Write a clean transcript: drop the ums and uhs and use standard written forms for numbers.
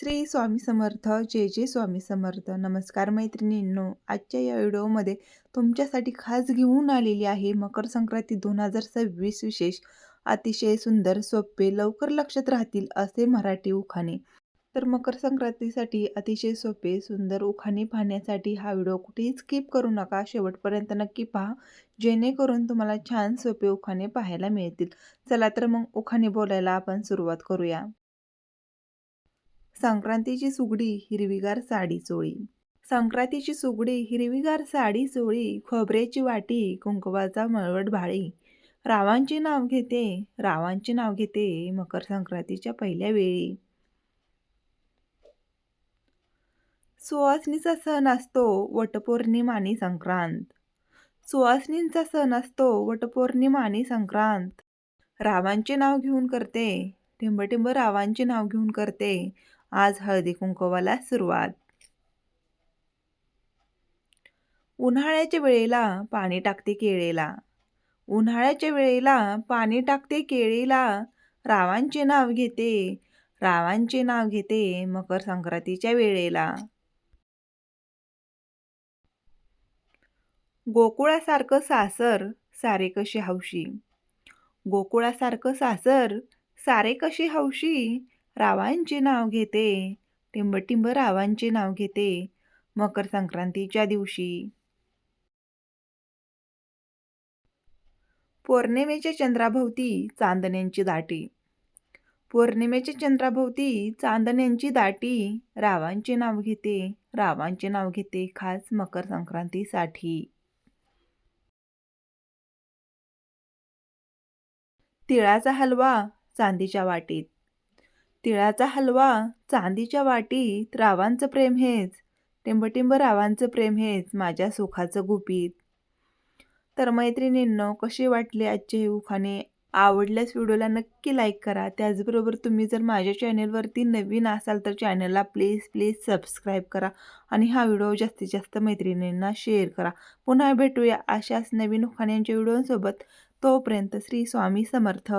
श्री स्वामी समर्थ. जय जय स्वामी समर्थ. नमस्कार मैत्रिणींनो, आजच्या या व्हिडिओमध्ये तुमच्यासाठी खास घेऊन आलेली आहे मकर संक्रांती 2026 विशेष अतिशय सुंदर, सोपे, लवकर लक्षात राहतील असे मराठी उखाणे. तर मकर संक्रांतीसाठी अतिशय सोपे सुंदर उखाणे पाहण्यासाठी हा व्हिडिओ कुठेही स्किप करू नका, शेवटपर्यंत नक्की पहा, जेणेकरून तुम्हाला छान सोपे उखाणे पाहायला मिळतील. चला तर मग उखाणे बोलायला आपण सुरुवात करूया. संक्रांतीची सुगडी हिरवीगार साडी चोळी. संक्रांतीची सुगडी हिरवीगार साडी चोळी, खोबऱ्याची वाटी कुंकवाचा मळवट भाळी. रावांचे नाव घेते, रावांचे नाव घेते, मकर संक्रांतीच्या पहिल्या वेळी. सुवासिनीचा सण असतो वटपौर्णिमा आणि संक्रांत. सुवासिनींचा सण असतो वटपौर्णिमा आणि संक्रांत. रावांचे नाव घेऊन करते, टिंबटिंब रावांचे नाव घेऊन करते, आज हळदी कुंकवाला सुरुवात. उन्हाळ्याच्या वेळेला पाणी टाकते केळीला. उन्हाळ्याच्या वेळेला पाणी टाकते केळीला, रावांचे नाव घेते, रावांचे नाव घेते, मकर संक्रांतीच्या वेळेला. गोकुळासारखं सासर सारे कशी हौशी. गोकुळासारखं सासर सारे कशी हौशी, रावांचे नाव घेते, टिंबटिंब रावांचे नाव घेते, मकर संक्रांतीच्या दिवशी. पौर्णिमेच्या चंद्राभोवती चांदण्यांची दाटी. पौर्णिमेच्या चंद्राभोवती चांदण्यांची दाटी, रावांचे नाव घेते, रावांचे नाव घेते, खास मकर संक्रांतीसाठी. तिळाचा हलवा चांदीच्या वाटीत. तिळाचा हलवा चांदीच्या वाटीत, रावांचं प्रेम हेच, टिंबटिंब रावांचं प्रेम हेच, माझ्या सुखाचं गुपित. तर मैत्रिणींनो, कसे वाटले आजचे हे उखाणे? आवडल्यास व्हिडिओला नक्की लाईक करा. त्याचबरोबर तुम्ही जर माझ्या चॅनेलवरती नवीन असाल तर चॅनलला प्लीज प्लीज सबस्क्राईब करा आणि हा व्हिडिओ जास्तीत जास्त मैत्रिणींना शेअर करा. पुन्हा भेटूया अशाच नवीन उखाण्यांच्या व्हिडिओसोबत. तोपर्यंत श्री स्वामी समर्थ.